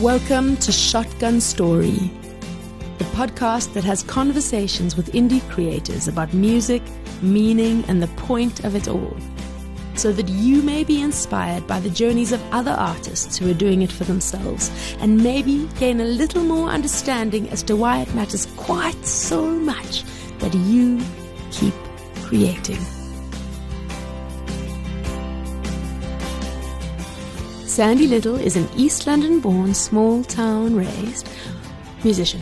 Welcome to Shotgun Story, the podcast that has conversations with indie creators about music, meaning, and the point of it all, so that you may be inspired by the journeys of other artists who are doing it for themselves, and maybe gain a little more understanding as to why it matters quite so much that you keep creating. Sandy Little is an East London-born, small-town raised musician.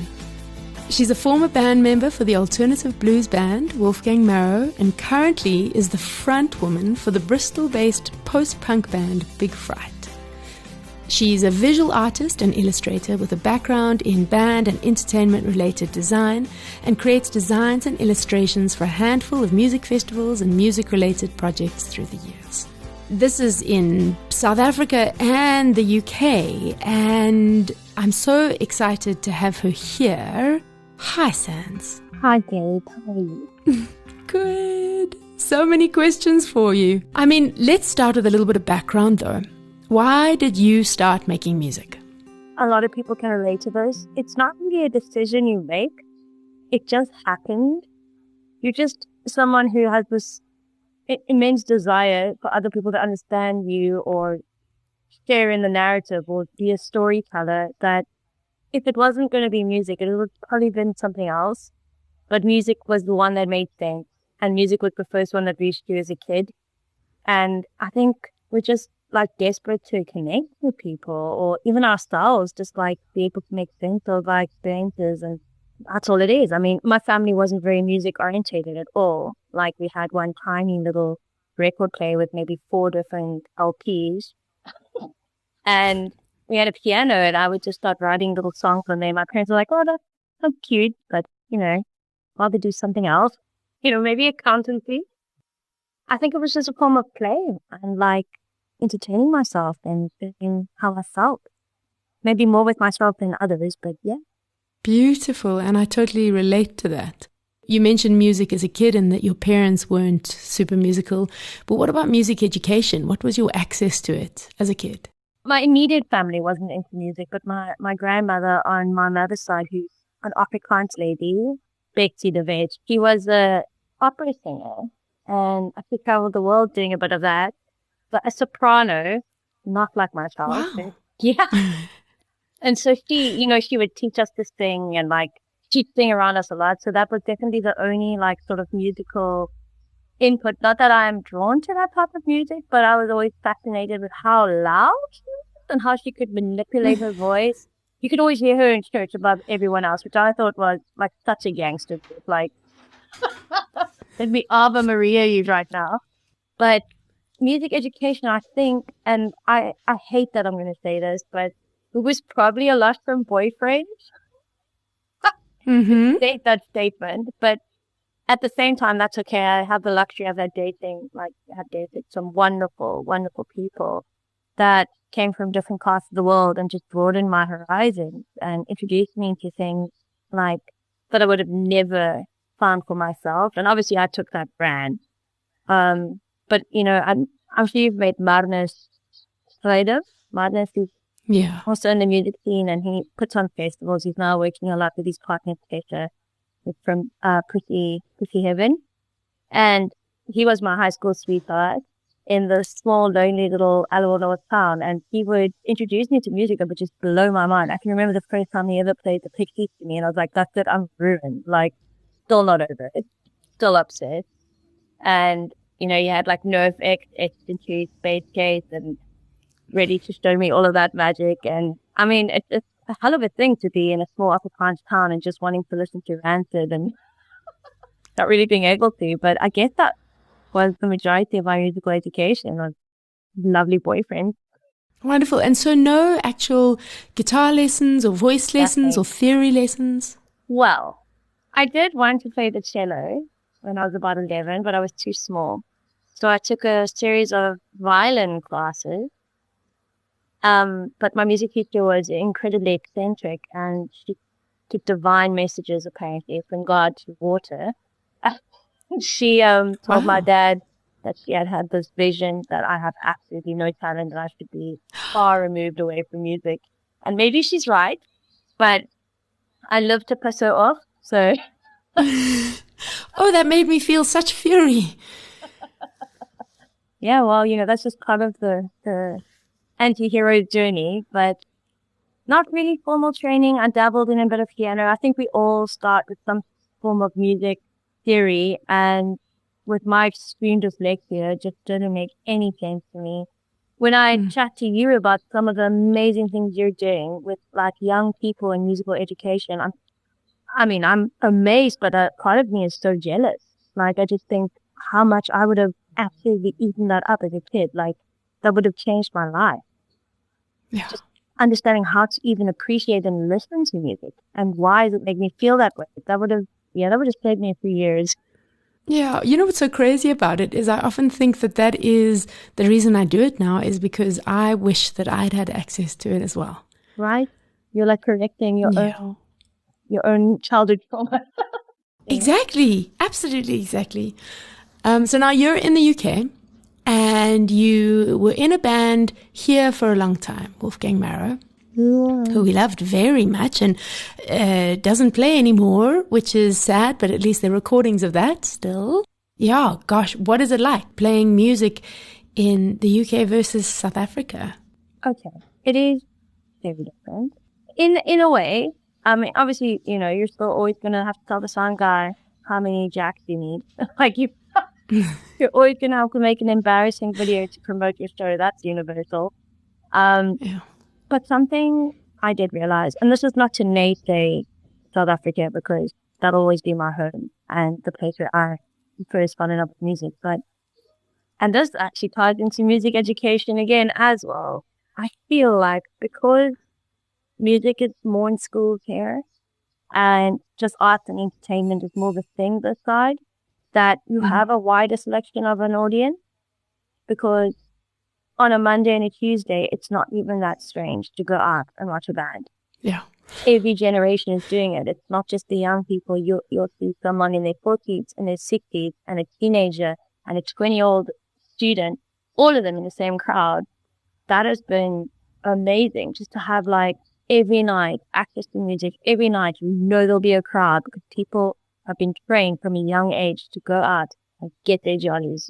She's a former band member for the alternative blues band Wolfgang Marrow and currently is the front woman for the Bristol-based post-punk band Big Fright. She's a visual artist and illustrator with a background in band and entertainment-related design and creates designs and illustrations for a handful of music festivals and music-related projects through the years. This is in South Africa and the UK, and I'm so excited to have her here. Hi, Sans. Hi, Gabe. How are you? Good. So many questions for you. I mean, let's start with a little bit of background, though. Why did you start making music? A lot of people can relate to this. It's not really a decision you make. It just happened. You're just someone who has this immense desire for other people to understand you or share in the narrative or be a storyteller, that if it wasn't going to be music, it would probably been something else. But music was the one that made sense, and music was the first one that reached you as a kid. And I think we're just like desperate to connect with people, or even ourselves, just like be able to make sense of our experiences, and that's all it is. I mean, my family wasn't very music orientated at all. Like, we had one tiny little record player with maybe 4 different LPs. And we had a piano, and I would just start writing little songs on there. My parents were like, oh, that's so cute, but, rather do something else. Maybe accountancy. I think it was just a form of play and like entertaining myself and thinking how I felt. Maybe more with myself than others, but yeah. Beautiful, and I totally relate to that. You mentioned music as a kid and that your parents weren't super musical, but what about music education? What was your access to it as a kid? My immediate family wasn't into music, but my grandmother on my mother's side, who's an Afrikaans lady, Betsy de Vet, she was a opera singer, and I could travel the world doing a bit of that, but a soprano, not like myself. Wow. Yeah. And so she would teach us to sing, and like she'd sing around us a lot. So that was definitely the only like sort of musical input. Not that I'm drawn to that type of music, but I was always fascinated with how loud she was and how she could manipulate her voice. You could always hear her in church above everyone else, which I thought was like such a gangster. Like, it'd be Ave Maria you right now. But music education, I think, and I hate that I'm going to say this, but it was probably a lot from boyfriends. Mm-hmm. State that statement, but at the same time, that's okay. I have the luxury of that dating, like I've dated some wonderful, wonderful people that came from different parts of the world and just broadened my horizons and introduced me to things like that I would have never found for myself. And obviously I took that brand. But I'm sure you've met Marnus Fright. Marnus is also in the music scene, and he puts on festivals. He's now working a lot with his partner, Peter, from Pussy Heaven. And he was my high school sweetheart in the small, lonely little Alawa town. And he would introduce me to music that would just blow my mind. I can remember the first time he ever played the Pixies to me, and I was like, that's it, I'm ruined. Like, still not over it. Still upset. And, you had like NoFX etched into his space case and ready to show me all of that magic. And I mean, it's a hell of a thing to be in a small Afrikaans town and just wanting to listen to Rancid and not really being able to. But I guess that was the majority of my musical education, was lovely boyfriend. Wonderful. And so no actual guitar lessons or voice lessons or theory lessons? Well, I did want to play the cello when I was about 11, but I was too small. So I took a series of violin classes. But my music teacher was incredibly eccentric, and she took divine messages apparently from God to water. She told my dad that she had this vision that I have absolutely no talent and I should be far removed away from music. And maybe she's right, but I live to piss her off. So, Oh, that made me feel such fury. yeah, well, that's just part of the anti-hero journey, but not really formal training. I dabbled in a bit of piano. I think we all start with some form of music theory, and with my extreme dyslexia, it just didn't make any sense to me. When I chat to you about some of the amazing things you're doing with like young people in musical education, I'm amazed, but a part of me is so jealous. Like, I just think how much I would have absolutely eaten that up as a kid. Like, that would have changed my life. Yeah. Just understanding how to even appreciate and listen to music and why does it make me feel that way. That would have saved me a few years. Yeah, you know what's so crazy about it is I often think that is the reason I do it now is because I wish that I'd had access to it as well. Right? You're like correcting your own childhood trauma. Exactly. Absolutely, exactly. So now you're in the UK and you were in a band here for a long time, Wolfgang Marrow, who we loved very much and doesn't play anymore, which is sad, but at least there are recordings of that still. Yeah, gosh, what is it like playing music in the UK versus South Africa? Okay. It is very different. In a way, I mean, obviously, you're still always going to have to tell the sound guy how many jacks you need. Like, you're always going to have to make an embarrassing video to promote your story. That's universal. Yeah. But something I did realize, and this is not to naysay South Africa because that'll always be my home and the place where I first fell in love with music, and this actually ties into music education again as well. I feel like because music is more in schools here and just arts and entertainment is more the thing this side, that you have a wider selection of an audience because on a Monday and a Tuesday, it's not even that strange to go out and watch a band. Yeah. Every generation is doing it. It's not just the young people. You'll see someone in their 40s and their 60s and a teenager and a 20-year-old student, all of them in the same crowd. That has been amazing just to have like every night access to music. Every night, there'll be a crowd because people have been trained from a young age to go out and get their jollies,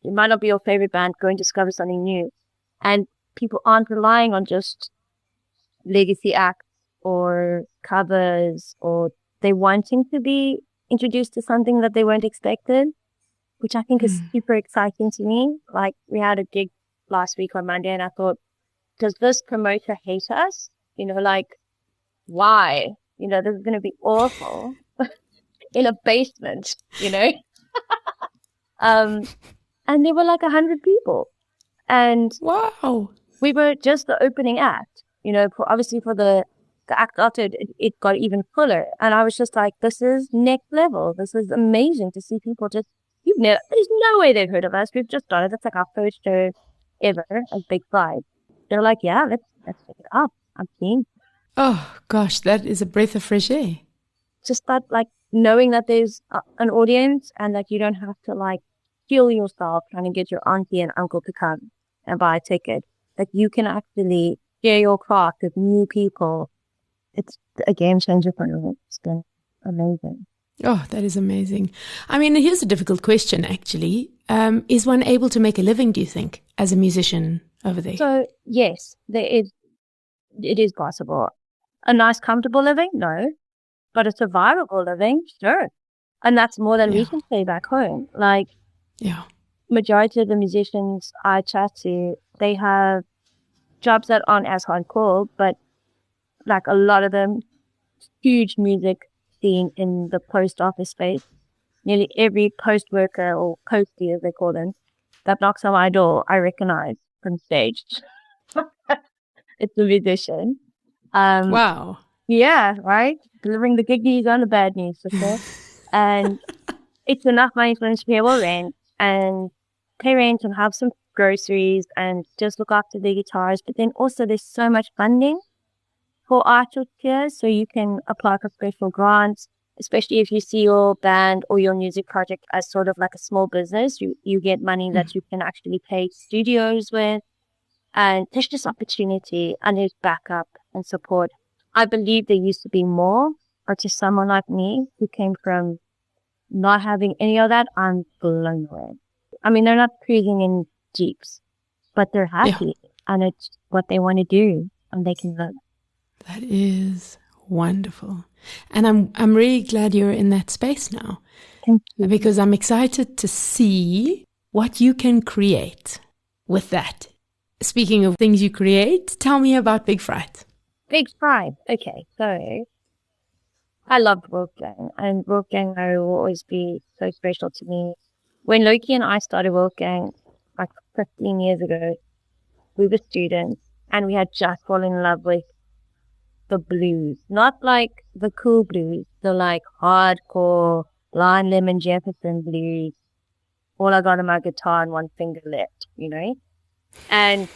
it might not be your favorite band, go and discover something new. And people aren't relying on just legacy acts or covers, or they wanting to be introduced to something that they weren't expected, which I think is super exciting to me. Like, we had a gig last week on Monday and I thought, does this promoter hate us? Like, why? This is going to be awful in a basement, and there were like 100 people. And wow, we were just the opening act, obviously for the act after it got even fuller. And I was just like, this is next level. This is amazing to see people just, there's no way they've heard of us. We've just started. That's like our first show ever at Big Fright. They're like, yeah, let's pick it up. I'm keen. Oh gosh, that is a breath of fresh air. Just that, like, knowing that there's an audience and that you don't have to like kill yourself trying to get your auntie and uncle to come and buy a ticket. That you can actually share your craft with new people. It's a game changer for me. It's been amazing. Oh, that is amazing. I mean, here's a difficult question, actually. Is one able to make a living, do you think, as a musician over there? So, yes, it is possible. A nice, comfortable living? No. But a survivable living? Sure. And that's more than we can say back home. Like, majority of the musicians I chat to, they have jobs that aren't as hardcore, but like a lot of them, huge music scene in the post office space. Nearly every post worker or postie, as they call them, that knocks on my door, I recognize from stage. It's a musician. Wow. Yeah, right? Delivering the good news and the bad news, for sure. And it's enough money for them to pay well rent and pay rent and have some groceries and just look after their guitars. But then also there's so much funding for artists here, so you can apply for special grants, especially if you see your band or your music project as sort of like a small business. You get money that you can actually pay studios with. And there's just opportunity and there's backup and support. I believe there used to be more, or to someone like me who came from not having any of that, I'm blown away. I mean, they're not cruising in Jeeps, but they're Yeah. happy and it's what they want to do and they can live. That is wonderful. And I'm really glad you're in that space now. Thank you. Because I'm excited to see what you can create with that. Speaking of things you create, tell me about Big Fright. Big Fright. Okay, so I loved Wolfgang, and Wolfgang will always be so special to me. When Loki and I started Wolfgang, like 15 years ago, we were students, and we had just fallen in love with the blues. Not like the cool blues, the like hardcore Blind Lemon Jefferson blues. All I got on my guitar and one finger left, you know? And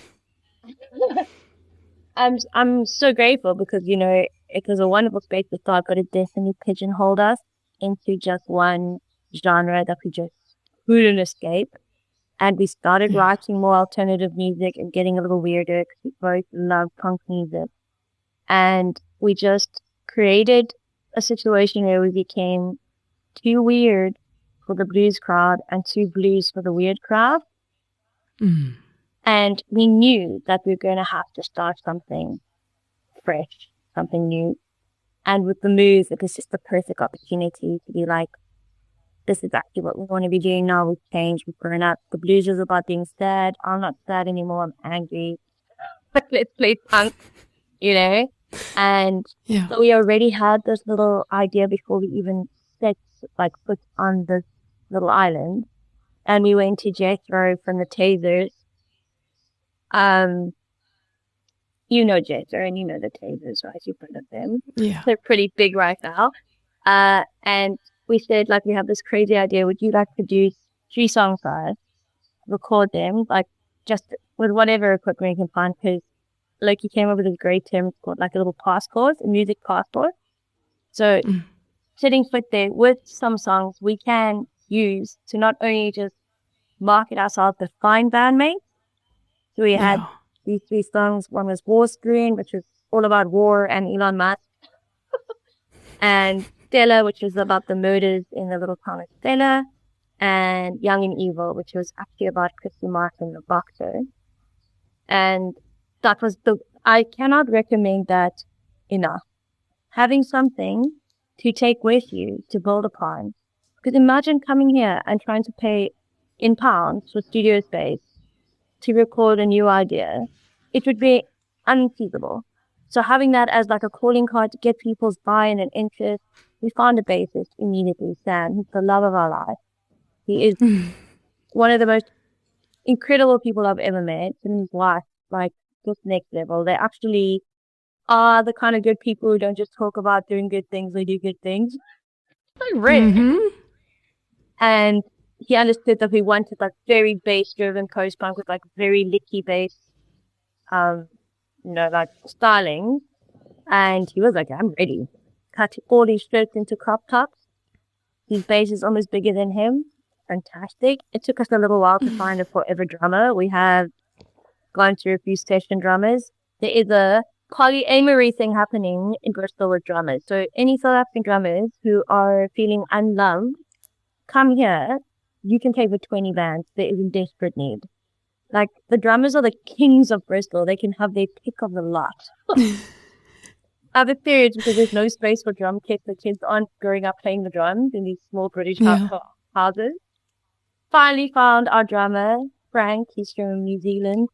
I'm so grateful because, you know, it was a wonderful space to start, but it definitely pigeonholed us into just one genre that we just couldn't escape. And we started writing more alternative music and getting a little weirder because we both love punk music. And we just created a situation where we became too weird for the blues crowd and too blues for the weird crowd. Mm. And we knew that we were going to have to start something fresh, something new. And with the move, it was just the perfect opportunity to be like, this is actually what we want to be doing now. We've changed, we've grown up. The blues is about being sad. I'm not sad anymore. I'm angry. But let's play punk, you know? And so we already had this little idea before we even set like foot on this little island. And we went to Jethro from the Tasers. You know Jethro and you know the Tasers, right? You've heard of them. Yeah. They're pretty big right now. And we said, like, we have this crazy idea. Would you like to do 3 songs for us? Record them, like, just with whatever equipment you can find, because Loki came up with this great term called like a little passport, a music passport. So sitting foot there with some songs we can use to not only just market ourselves but find bandmates. So we had these 3 songs. One was War Screen, which was all about war and Elon Musk. And Stella, which was about the murders in the little town of Stella. And Young and Evil, which was actually about Christy Martin, the boxer. And that was I cannot recommend that enough. Having something to take with you to build upon. Because imagine coming here and trying to pay in pounds for studio space to record a new idea. It would be unfeasible. So having that as like a calling card to get people's buy-in and interest, we found a bassist immediately, Sam. He's the love of our life. He is one of the most incredible people I've ever met. And his wife, like, just next level. They actually are the kind of good people who don't just talk about doing good things, they do good things. So rare. Mm-hmm. And he understood that we wanted like very bass-driven post-punk with like very licky bass, like styling. And he was like, I'm ready. Cut all these strips into crop tops. His bass is almost bigger than him. Fantastic. It took us a little while to find a forever drummer. We have gone through a few session drummers. There is a polyamory thing happening in Bristol with drummers. So any South African drummers who are feeling unloved, come here. You can play with 20 bands. There is a desperate need. Like, the drummers are the kings of Bristol. They can have their pick of the lot. Other periods, because there's no space for drum kits, the kids aren't growing up playing the drums in these small British houses. Finally found our drummer, Frank. He's from New Zealand.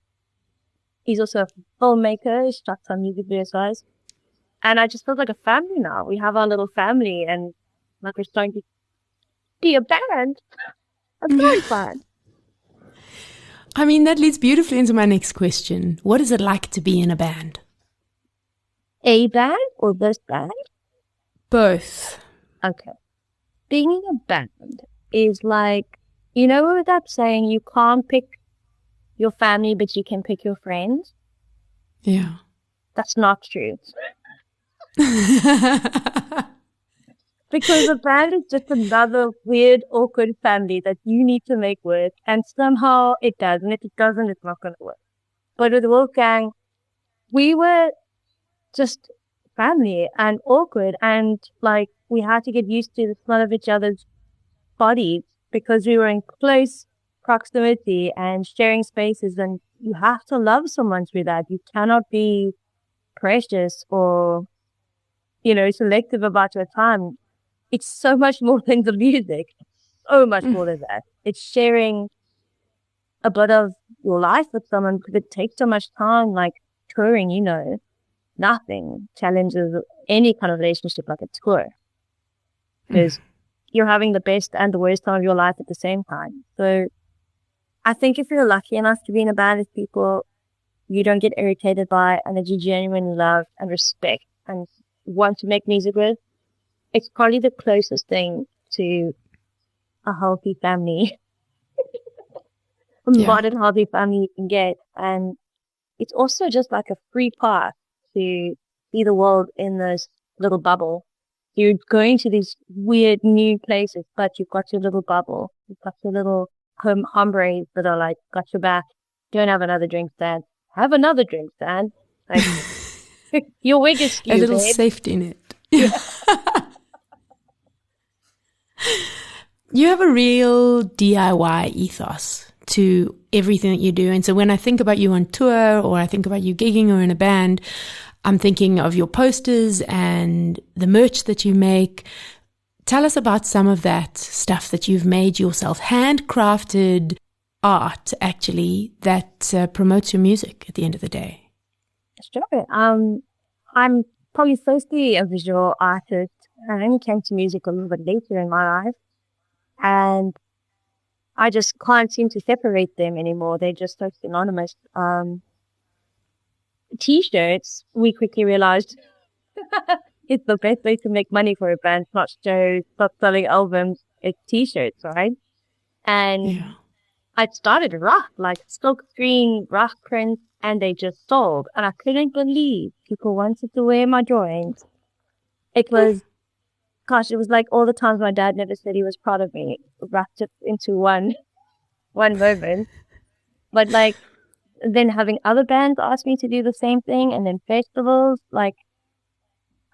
He's also a filmmaker. He's shot some music videos. And I just feel like a family now. We have our little family and like we're starting to be a band. That's very fun. I mean, that leads beautifully into my next question. What is it like to be in a band? A band or this band? Both. Okay. Being in a band is like, you know that saying, you can't pick your family, but you can pick your friends? Yeah. That's not true. Because a band is just another weird, awkward family that you need to make work, and somehow it does, and if it doesn't, it's not going to work. But with Wolfgang, we were just family and awkward, and like we had to get used to the smell of each other's bodies because we were in close proximity and sharing spaces, and you have to love someone through that. You cannot be precious or, selective about your time. It's so much more than the music. So much more than that. It's sharing a bit of your life with someone because it takes so much time, like touring, nothing challenges any kind of relationship like a tour. Because you're having the best and the worst time of your life at the same time. So I think if you're lucky enough to be in a band with people you don't get irritated by and that you genuinely love and respect and want to make music with, it's probably the closest thing to a healthy family, a modern healthy family you can get. And it's also just like a free path to see the world in this little bubble. You're going to these weird new places, but you've got your little bubble. You've got your little hombres that are like, got your back. Don't have another drink, Stan. Have another drink, Stan. Like, your wig is skewed, a little babe. safety net. Yeah. You have a real DIY ethos to everything that you do. And so when I think about you on tour or I think about you gigging or in a band, I'm thinking of your posters and the merch that you make. Tell us about some of that stuff that you've made yourself, handcrafted art, actually, that promotes your music at the end of the day. Sure. I'm probably socially a visual artist. I only came to music a little bit later in my life. And I just can't seem to separate them anymore. They're just so synonymous. T-shirts, we quickly realized it's the best way to make money for a band, not shows, not selling albums, it's T-shirts, right? And I started rough, like silk screen, rough prints, and they just sold. And I couldn't believe people wanted to wear my drawings. It was, it was like all the times my dad never said he was proud of me, wrapped it into one moment. But like, then having other bands ask me to do the same thing, and then festivals, like,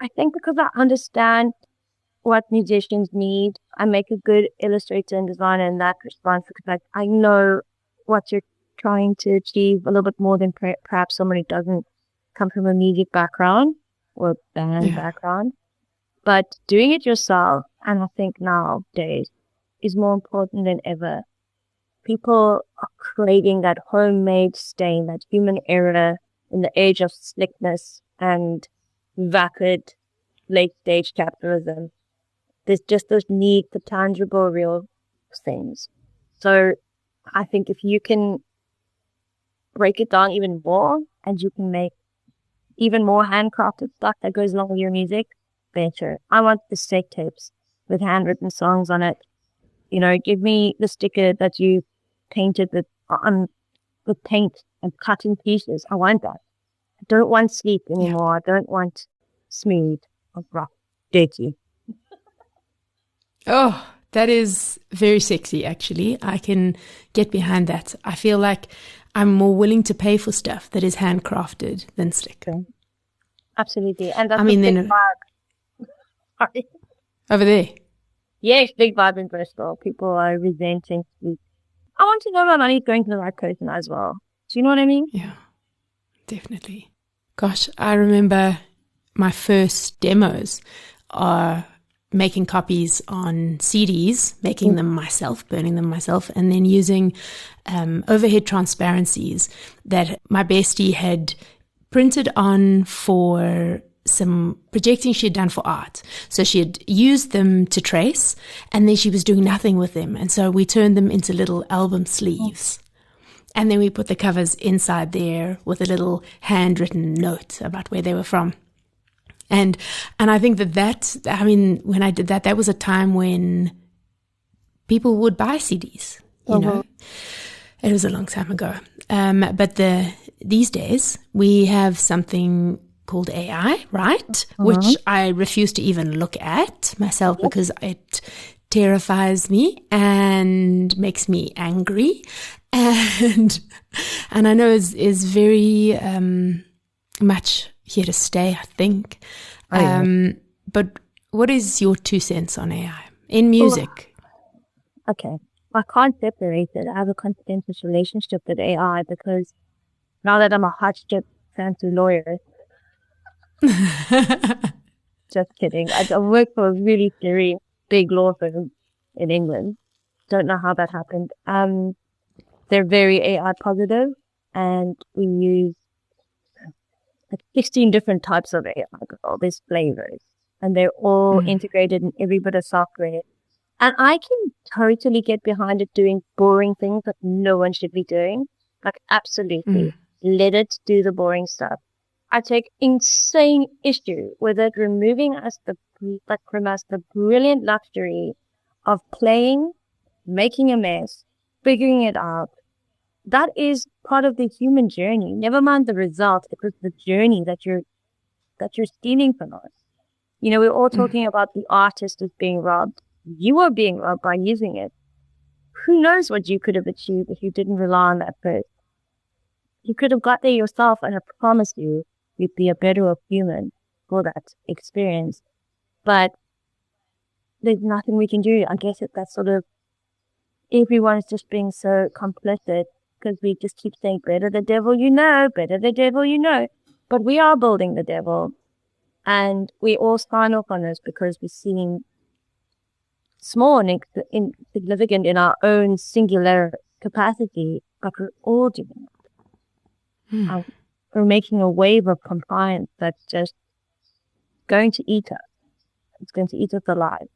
I think because I understand what musicians need, I make a good illustrator and designer in that response, because like, I know what you're trying to achieve a little bit more than perhaps someone who doesn't come from a music background or band background. But doing it yourself, and I think nowadays, is more important than ever. People are craving that homemade stain, that human error in the age of slickness and vapid late-stage capitalism. There's just this need for tangible, real things. So I think if you can break it down even more and you can make even more handcrafted stuff that goes along with your music, better. I want the steak tapes with handwritten songs on it. Give me the sticker that you painted with paint and cut in pieces. I want that. I don't want sleek anymore. I don't want smooth or rough, dirty. Oh, that is very sexy, actually. I can get behind that. I feel like I'm more willing to pay for stuff that is handcrafted than slick. Okay. Absolutely. And that's big vibe. Sorry. Over there? Yes, big vibe in Bristol. People are resenting sleek. I want to know my money's going to the right person as well. Do you know what I mean? Yeah, definitely. Gosh, I remember my first demos are making copies on CDs, making them myself, burning them myself, and then using overhead transparencies that my bestie had printed on for some projecting she had done for art. So she had used them to trace, and then she was doing nothing with them. And so we turned them into little album sleeves. And then we put the covers inside there with a little handwritten note about where they were from. And I think when I did that, that was a time when people would buy CDs, you know. It was a long time ago. But these days we have something called AI, right? Which I refuse to even look at myself because it terrifies me and makes me angry, and I know is very much here to stay, I think. But what is your 2 cents on AI in music? Okay. I can't separate it. I have a contentious relationship with AI because now that I'm a hot-ship fancy lawyer, just kidding. I work for a really scary big law firm in England. Don't know how that happened. They're very AI positive, and we use like 16 different types of AI, all these flavors, and they're all integrated in every bit of software. And I can totally get behind it doing boring things that no one should be doing. Like, absolutely. Let it do the boring stuff. I take insane issue with it removing from us the brilliant luxury of playing, making a mess, figuring it out. That is part of the human journey. Never mind the result. It was the journey that you're stealing from us. You know, we're all talking about the artist as being robbed. You are being robbed by using it. Who knows what you could have achieved if you didn't rely on that first? You could have got there yourself, and I promise you, you'd be a better human for that experience. But there's nothing we can do. I guess that's sort of everyone's just being so complicit because we just keep saying, better the devil you know, better the devil you know. But we are building the devil, and we all sign off on this because we seem small and insignificant in our own singular capacity, but we're all doing it. We're making a wave of compliance that's just going to eat us. It's going to eat us alive.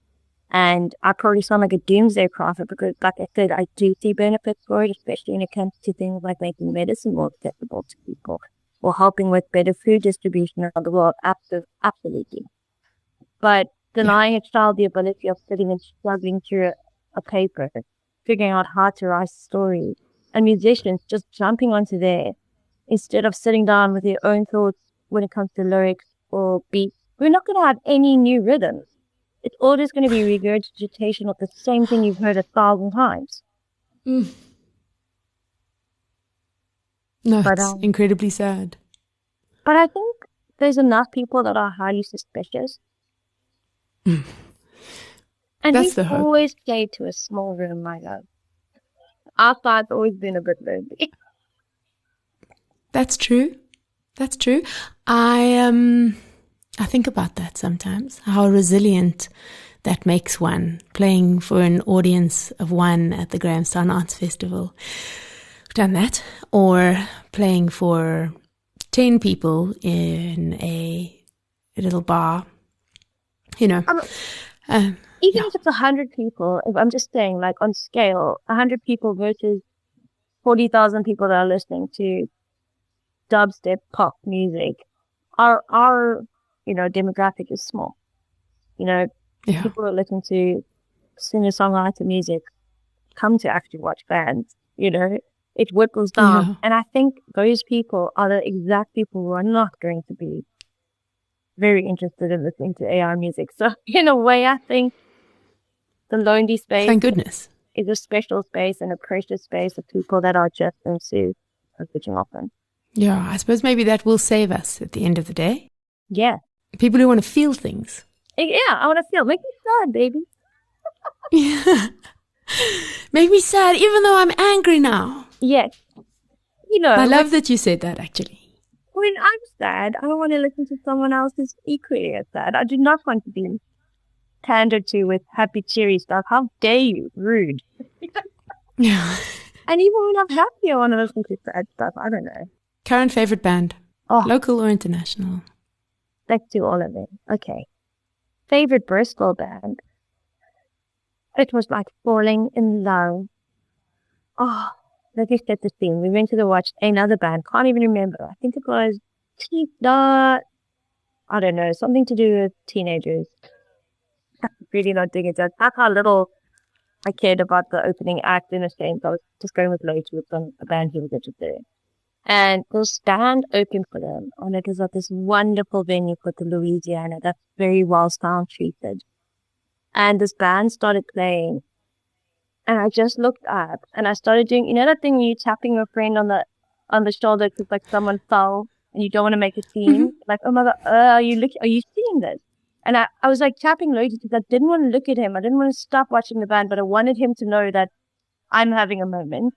And I probably sound like a doomsday prophet because, like I said, I do see benefits for it, especially when it comes to things like making medicine more accessible to people or helping with better food distribution around the world. Absolutely. But denying a child the ability of sitting and struggling through a paper, figuring out how to write a story, and musicians just jumping onto there instead of sitting down with their own thoughts when it comes to lyrics or beats, we're not going to have any new rhythms. It's all just going to be regurgitation of the same thing you've heard 1,000 times. No, but, it's incredibly sad. But I think there's enough people that are highly suspicious. And that's we've always played to a small room, my love. Outside's always been a bit lonely. That's true. That's true. I think about that sometimes, how resilient that makes one, playing for an audience of one at the Grahamstown Arts Festival. We've done that. Or playing for 10 people in a little bar, you know. Even if it's 100 people, if I'm just saying, like on scale, 100 people versus 40,000 people that are listening to dubstep pop music, our demographic is small. People are listening to singer-songwriter music come to actually watch bands. It whittles down, and I think those people are the exact people who are not going to be very interested in listening to AI music. So in a way, I think the lonely space, thank goodness, is a special space and a precious space of people that are just into switching off on. Yeah, I suppose maybe that will save us at the end of the day. Yeah. People who want to feel things. Yeah, I want to feel. Make me sad, baby. Yeah. Make me sad even though I'm angry now. Yes. I love that you said that, actually. When I'm sad, I don't want to listen to someone else who's equally as sad. I do not want to be pandered to with happy, cheery stuff. How dare you? Rude. Yeah. And even when I'm happy, I want to listen to sad stuff. I don't know. Current favorite band? Local or international? Let's do all of it. Okay. Favorite Bristol band? It was like falling in love. Let me set the scene. We went to watch another band. Can't even remember. I think it was I don't know. Something to do with teenagers. Really not digging it. That's how little I cared about the opening act in a sense. I was just going with Lotus with a band he was interested in. And the stand opened for them. And it was at this wonderful venue called the Louisiana that's very well sound treated. and this band started playing. And I just looked up and I started doing, you know, that thing where you're tapping your friend on the shoulder because like someone fell and you don't want to make a scene. Like, oh my God, are you seeing this? And I was like tapping loads because I didn't want to look at him. I didn't want to stop watching the band, but I wanted him to know that I'm having a moment.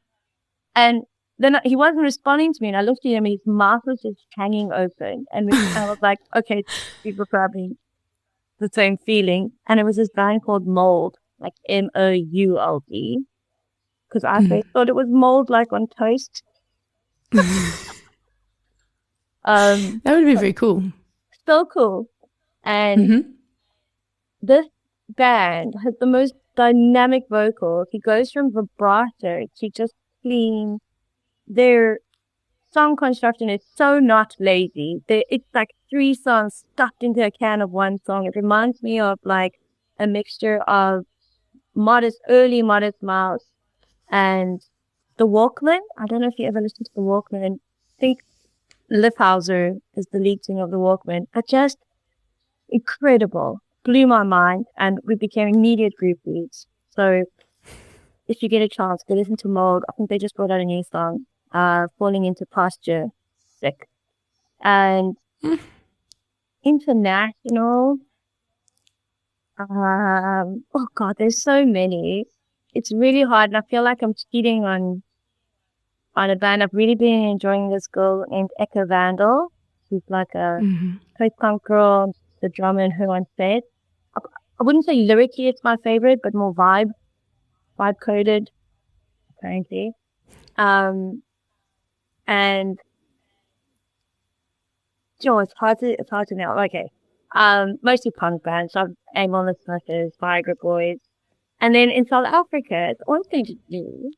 And then he wasn't responding to me, and I looked at him and his mouth was just hanging open. And I was like, okay, people probably the same feeling. And it was this band called Mold, like Mould, because I first thought it was mold like on toast. That would be very cool. So cool. And this band has the most dynamic vocals. He goes from vibrato to just clean. Their song construction is so not lazy. It's like 3 songs stuffed into a can of one song. It reminds me of like a mixture of early Modest Mouse and the Walkmen. I don't know if you ever listened to the Walkmen. I think Liffhauser is the lead singer of the Walkmen. But just incredible. Blew my mind, and we became immediate groupies. So if you get a chance, go listen to Mold. I think they just brought out a new song, Falling Into Pasture. Sick. And international, oh God, there's so many. It's really hard, and I feel like I'm cheating on a band. I've really been enjoying this girl named Echo Vandal. She's like a post-punk girl, the drummer in Her on Set. I wouldn't say lyrically it's my favorite, but more vibe coded, apparently. And it's hard to know. Okay. Mostly punk bands. So I've Aim on the Sniffers, Viagra Boys. And then in South Africa, it's always going to do.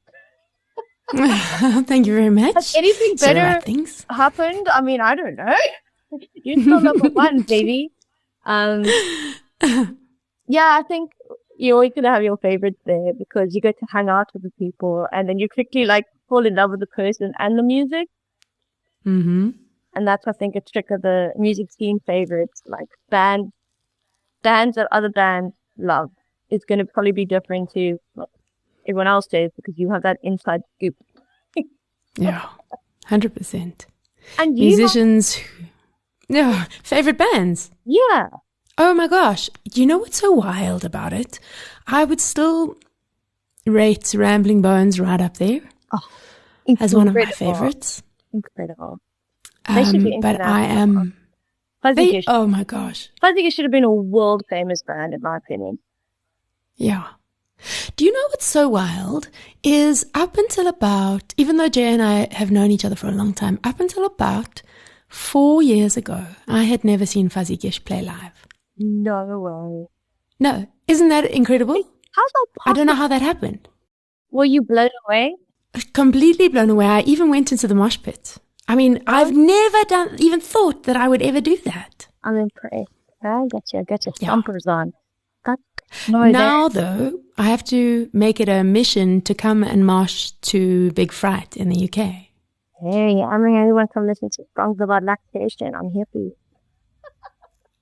Thank you very much. Has anything better happened? I mean, I don't know. You're still number one, baby. Yeah, I think you always gonna have your favorites there because you get to hang out with the people, and then you quickly like fall in love with the person and the music. And that's, I think, a trick of the music scene favorites, like bands that other bands love. It's going to probably be different to what everyone else does because you have that inside scoop. Yeah, 100%. And musicians, favorite bands. Yeah. Oh my gosh. You know what's so wild about it? I would still rate Rambling Bones right up there as one of my favorites. Incredible. But I am... oh my gosh. Fuzzy should have been a world famous band in my opinion. Yeah. Do you know what's so wild is up until about, even though Jay and I have known each other for a long time, up until about 4 years ago, I had never seen Fuzzy Gish play live. No way. No. Isn't that incredible? How's that possible? I don't know how that happened. Were you blown away? Completely blown away. I even went into the mosh pit. I mean, I've never even thought that I would ever do that. I'm impressed. I got your thumpers on. Now, though, I have to make it a mission to come and mosh to Big Fright in the UK. Hey, I mean, anyone come listen to songs about lactation. I'm here for you.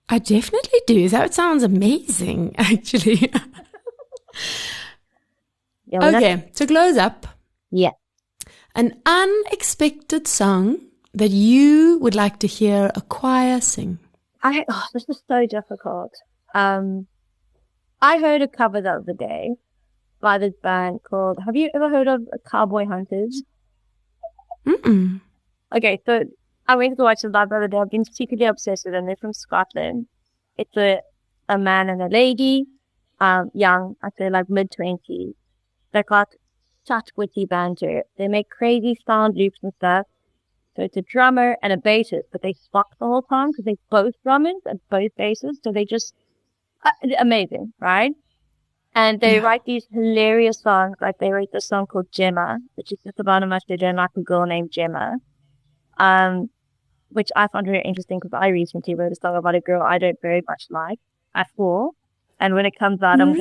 I definitely do. That sounds amazing, actually. Okay, to close up. Yeah. An unexpected song that you would like to hear a choir sing. This is so difficult. I heard a cover the other day by this band called, have you ever heard of Cowboy Hunters? Mm-mm. Okay, so I went to watch them live the other day. I've been secretly obsessed with them. They're from Scotland. It's a man and a lady, young, I'd say like mid-20s. They got such witty banter. They make crazy sound loops and stuff. So it's a drummer and a bassist, but they swap the whole time because they're both drummers and both bassists. So they just, amazing, right? And they write these hilarious songs. Like they wrote this song called Gemma, which is just about how much they don't like a girl named Gemma. Which I found very interesting because I recently wrote a song about a girl I don't very much like at all. And when it comes out, I'm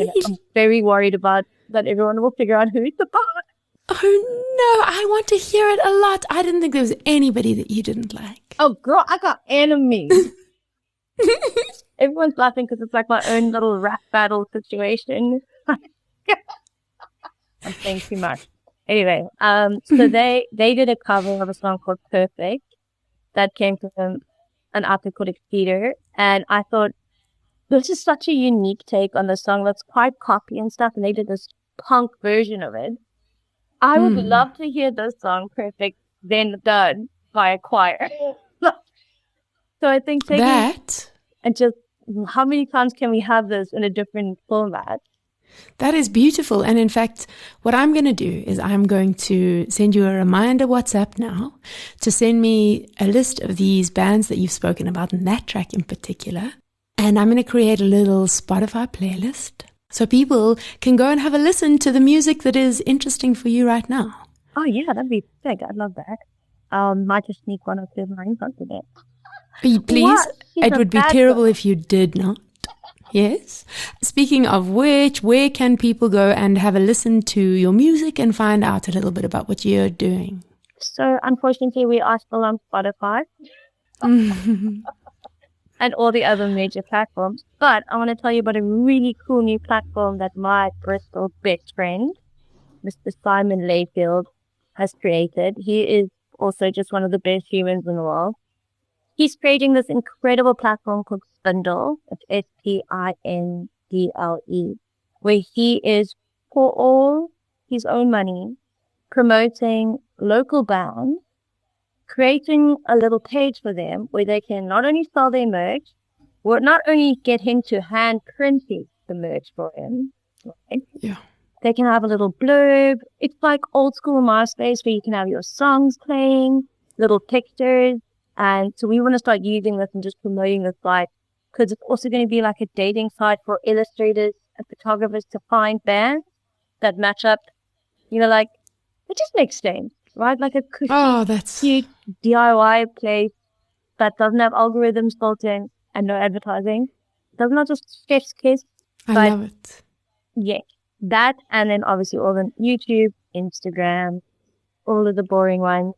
very worried about that everyone will figure out who it's about. Oh no, I want to hear it a lot. I didn't think there was anybody that you didn't like. Oh girl, I got enemies. Everyone's laughing because it's like my own little rap battle situation. I'm saying too much. Anyway, so they did a cover of a song called Perfect that came from an artist called Illustrator, and I thought this is such a unique take on the song that's quite cocky and stuff, and they did this punk version of it. I would love to hear this song Perfect then done by a choir. So I think taking That and just how many times can we have this in a different format? That is beautiful. And in fact, what I'm going to do is I'm going to send you a reminder WhatsApp now to send me a list of these bands that you've spoken about, and that track in particular. And I'm going to create a little Spotify playlist so people can go and have a listen to the music that is interesting for you right now. Oh, yeah, that'd be sick. I'd love that. Might just sneak one or two lines onto that. Please, it would be terrible if you did not. Yes. Speaking of which, where can people go and have a listen to your music and find out a little bit about what you're doing? So, unfortunately, we are still on Spotify and all the other major platforms. But I want to tell you about a really cool new platform that my Bristol best friend, Mr. Simon Layfield, has created. He is also just one of the best humans in the world. He's creating this incredible platform called Spindle, it's Spindle, where he is, for all his own money, promoting local bands, creating a little page for them where they can not only sell their merch, or not only get him to hand print the merch for him, right? Yeah. They can have a little blurb. It's like old school MySpace where you can have your songs playing, little pictures. And so we want to start using this and just promoting this site because it's also going to be like a dating site for illustrators and photographers to find bands that match up. You know, like, it just makes sense, right? Like a cute DIY place that doesn't have algorithms built in and no advertising. Doesn't have just chef's kiss. I love it. Yeah, that, and then obviously all the YouTube, Instagram, all of the boring ones.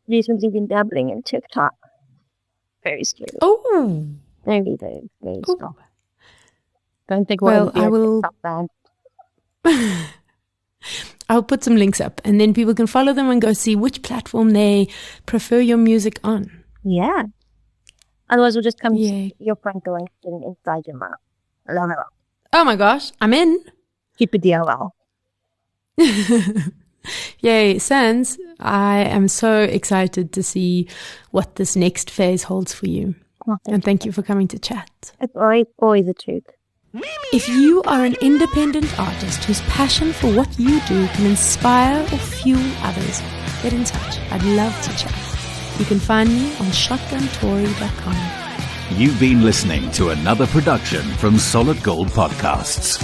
Recently been dabbling in TikTok. Very scary. Oh, very stop. Don't think well, I will. I'll put some links up, and then people can follow them and go see which platform they prefer your music on. Yeah. Otherwise, we'll just come to your front door and sit inside your mouth. I love it. Oh my gosh, I'm in. Keep it DLL. Yay, Sans, I am so excited to see what this next phase holds for you. And thank you for coming to chat. It's always a treat. If you are an independent artist whose passion for what you do can inspire or fuel others, get in touch. I'd love to chat. You can find me on shotguntory.com. You've been listening to another production from Solid Gold Podcasts.